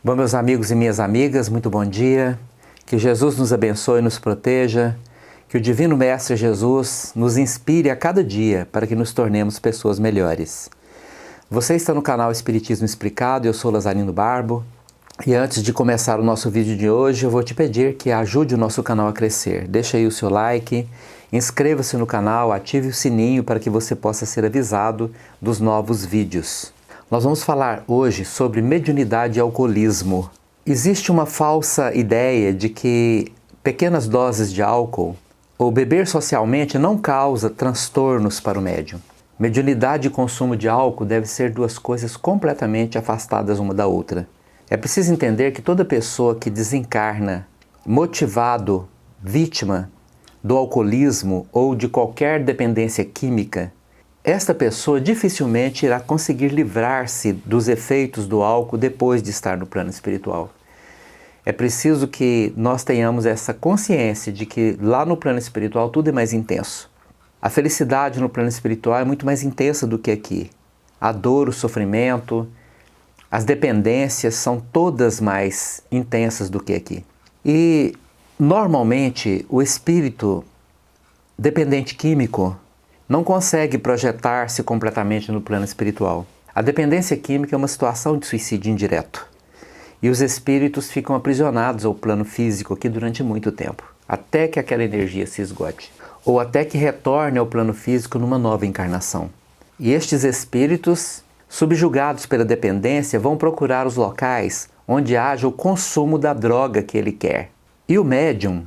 Bom, meus amigos e minhas amigas, muito bom dia. Que Jesus nos abençoe e nos proteja. Que o Divino Mestre Jesus nos inspire a cada dia para que nos tornemos pessoas melhores. Você está no canal Espiritismo Explicado, eu sou Lazarino Barbo. E antes de começar o nosso vídeo de hoje, eu vou te pedir que ajude o nosso canal a crescer. Deixa aí o seu like, inscreva-se no canal, ative o sininho para que você possa ser avisado dos novos vídeos. Nós vamos falar hoje sobre mediunidade e alcoolismo. Existe uma falsa ideia de que pequenas doses de álcool ou beber socialmente não causa transtornos para o médium. Mediunidade e consumo de álcool devem ser duas coisas completamente afastadas uma da outra. É preciso entender que toda pessoa que desencarna motivado, vítima do alcoolismo ou de qualquer dependência química, esta pessoa dificilmente irá conseguir livrar-se dos efeitos do álcool depois de estar no plano espiritual. É preciso que nós tenhamos essa consciência de que lá no plano espiritual tudo é mais intenso. A felicidade no plano espiritual é muito mais intensa do que aqui. A dor, o sofrimento, as dependências são todas mais intensas do que aqui. E normalmente o espírito dependente químico não consegue projetar-se completamente no plano espiritual. A dependência química é uma situação de suicídio indireto. E os espíritos ficam aprisionados ao plano físico aqui durante muito tempo, até que aquela energia se esgote, ou até que retorne ao plano físico numa nova encarnação. E estes espíritos, subjugados pela dependência, vão procurar os locais onde haja o consumo da droga que ele quer. E o médium,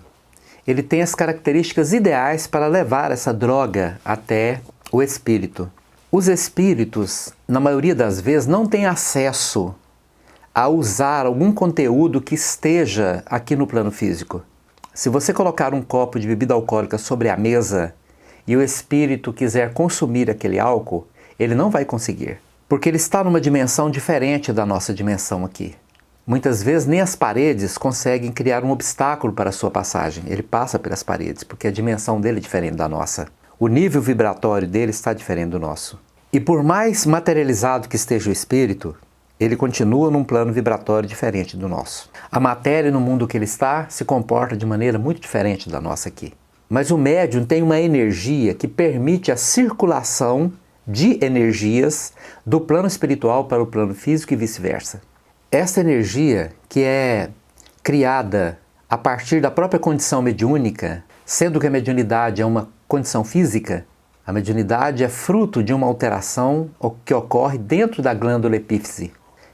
ele tem as características ideais para levar essa droga até o espírito. Os espíritos, na maioria das vezes, não têm acesso a usar algum conteúdo que esteja aqui no plano físico. Se você colocar um copo de bebida alcoólica sobre a mesa e o espírito quiser consumir aquele álcool, ele não vai conseguir, porque ele está numa dimensão diferente da nossa dimensão aqui. Muitas vezes nem as paredes conseguem criar um obstáculo para a sua passagem. Ele passa pelas paredes, porque a dimensão dele é diferente da nossa. O nível vibratório dele está diferente do nosso. E por mais materializado que esteja o espírito, ele continua num plano vibratório diferente do nosso. A matéria no mundo que ele está se comporta de maneira muito diferente da nossa aqui. Mas o médium tem uma energia que permite a circulação de energias do plano espiritual para o plano físico e vice-versa. Essa energia, que é criada a partir da própria condição mediúnica, sendo que a mediunidade é uma condição física, a mediunidade é fruto de uma alteração que ocorre dentro da glândula epífise.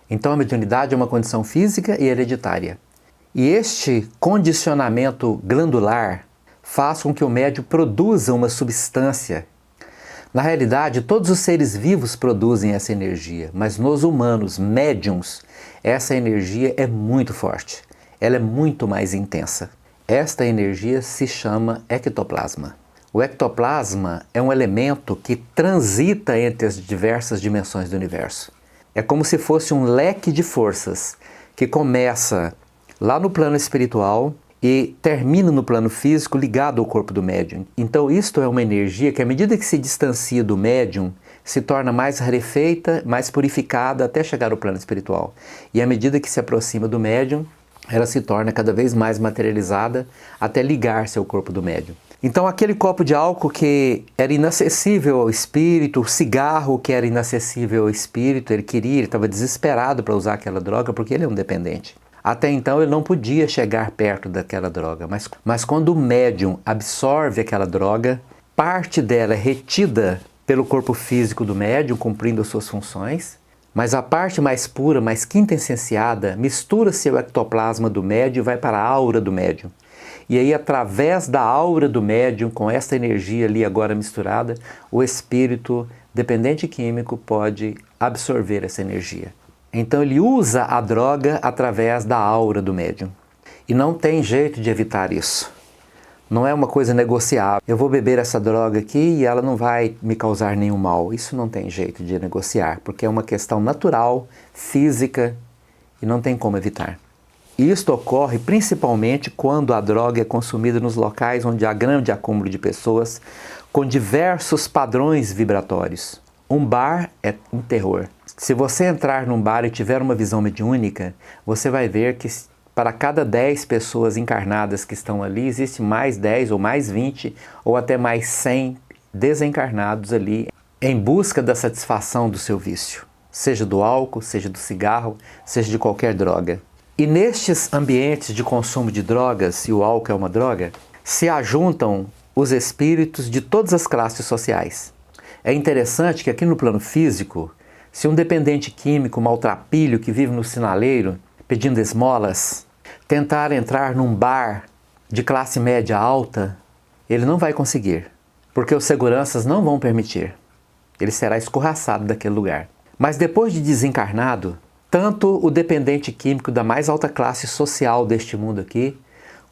Então a mediunidade é uma condição física e hereditária. E este condicionamento glandular faz com que o médium produza uma substância. Na realidade, todos os seres vivos produzem essa energia, mas nos humanos, médiums, essa energia é muito forte. Ela é muito mais intensa. Esta energia se chama ectoplasma. O ectoplasma é um elemento que transita entre as diversas dimensões do universo. É como se fosse um leque de forças que começa lá no plano espiritual e termina no plano físico ligado ao corpo do médium. Então isto é uma energia que, à medida que se distancia do médium, se torna mais rarefeita, mais purificada até chegar ao plano espiritual. E à medida que se aproxima do médium, ela se torna cada vez mais materializada até ligar-se ao corpo do médium. Então aquele copo de álcool que era inacessível ao espírito, o cigarro que era inacessível ao espírito, ele estava desesperado para usar aquela droga porque ele é um dependente. Até então ele não podia chegar perto daquela droga, mas quando o médium absorve aquela droga, parte dela é retida pelo corpo físico do médium, cumprindo as suas funções, mas a parte mais pura, mais quintessenciada, mistura-se ao ectoplasma do médium e vai para a aura do médium. E aí, através da aura do médium, com essa energia ali agora misturada, o espírito dependente químico pode absorver essa energia. Então ele usa a droga através da aura do médium. E não tem jeito de evitar isso. Não é uma coisa negociável. Eu vou beber essa droga aqui e ela não vai me causar nenhum mal. Isso não tem jeito de negociar, porque é uma questão natural, física, e não tem como evitar. Isto ocorre principalmente quando a droga é consumida nos locais onde há grande acúmulo de pessoas com diversos padrões vibratórios, Um bar é um terror. Se você entrar num bar e tiver uma visão mediúnica, você vai ver que para cada 10 pessoas encarnadas que estão ali, existe mais 10 ou mais 20 ou até mais 100 desencarnados ali em busca da satisfação do seu vício, seja do álcool, seja do cigarro, seja de qualquer droga. E nestes ambientes de consumo de drogas, e o álcool é uma droga, se ajuntam os espíritos de todas as classes sociais. É interessante que aqui no plano físico, se um dependente químico maltrapilho que vive no sinaleiro pedindo esmolas, tentar entrar num bar de classe média alta, ele não vai conseguir, porque os seguranças não vão permitir. Ele será escorraçado daquele lugar. Mas depois de desencarnado, tanto o dependente químico da mais alta classe social deste mundo aqui,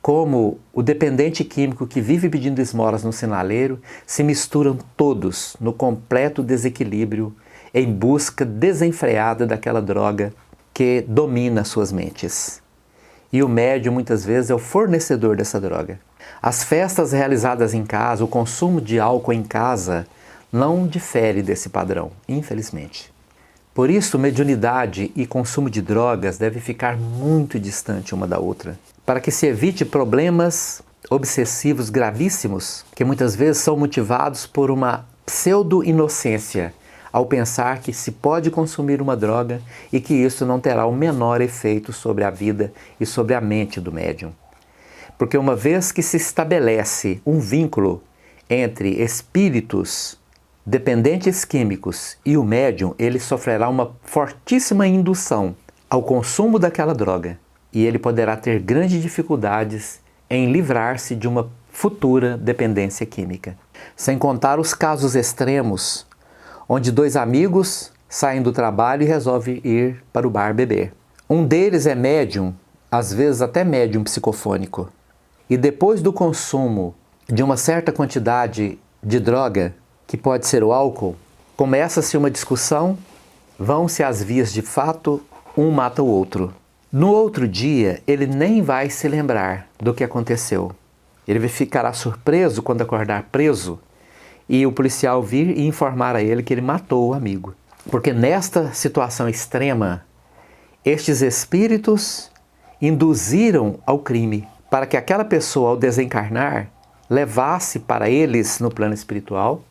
como o dependente químico que vive pedindo esmolas no sinaleiro, se misturam todos no completo desequilíbrio em busca desenfreada daquela droga que domina suas mentes. E o médium muitas vezes é o fornecedor dessa droga. As festas realizadas em casa, o consumo de álcool em casa, não difere desse padrão, infelizmente. Por isso, mediunidade e consumo de drogas devem ficar muito distante uma da outra, para que se evite problemas obsessivos gravíssimos, que muitas vezes são motivados por uma pseudo-inocência, ao pensar que se pode consumir uma droga e que isso não terá o menor efeito sobre a vida e sobre a mente do médium. Porque uma vez que se estabelece um vínculo entre espíritos dependentes químicos e o médium, ele sofrerá uma fortíssima indução ao consumo daquela droga e ele poderá ter grandes dificuldades em livrar-se de uma futura dependência química. Sem contar os casos extremos, onde 2 amigos saem do trabalho e resolvem ir para o bar beber. Um deles é médium, às vezes até médium psicofônico, e depois do consumo de uma certa quantidade de droga, que pode ser o álcool, começa-se uma discussão, vão-se às vias de fato, um mata o outro. No outro dia, ele nem vai se lembrar do que aconteceu. Ele ficará surpreso quando acordar preso e o policial vir e informar a ele que ele matou o amigo. Porque nesta situação extrema, estes espíritos induziram ao crime para que aquela pessoa, ao desencarnar, levasse para eles, no plano espiritual,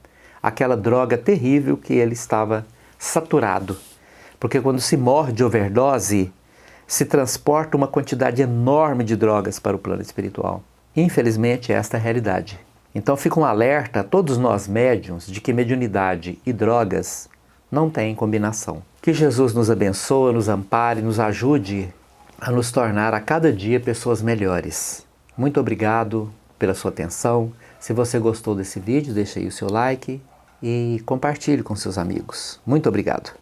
aquela droga terrível que ele estava saturado. Porque quando se morre de overdose, se transporta uma quantidade enorme de drogas para o plano espiritual. Infelizmente, esta é a realidade. Então fica um alerta a todos nós médiuns de que mediunidade e drogas não têm combinação. Que Jesus nos abençoe, nos ampare, nos ajude a nos tornar a cada dia pessoas melhores. Muito obrigado pela sua atenção. Se você gostou desse vídeo, deixe aí o seu like e compartilhe com seus amigos. Muito obrigado.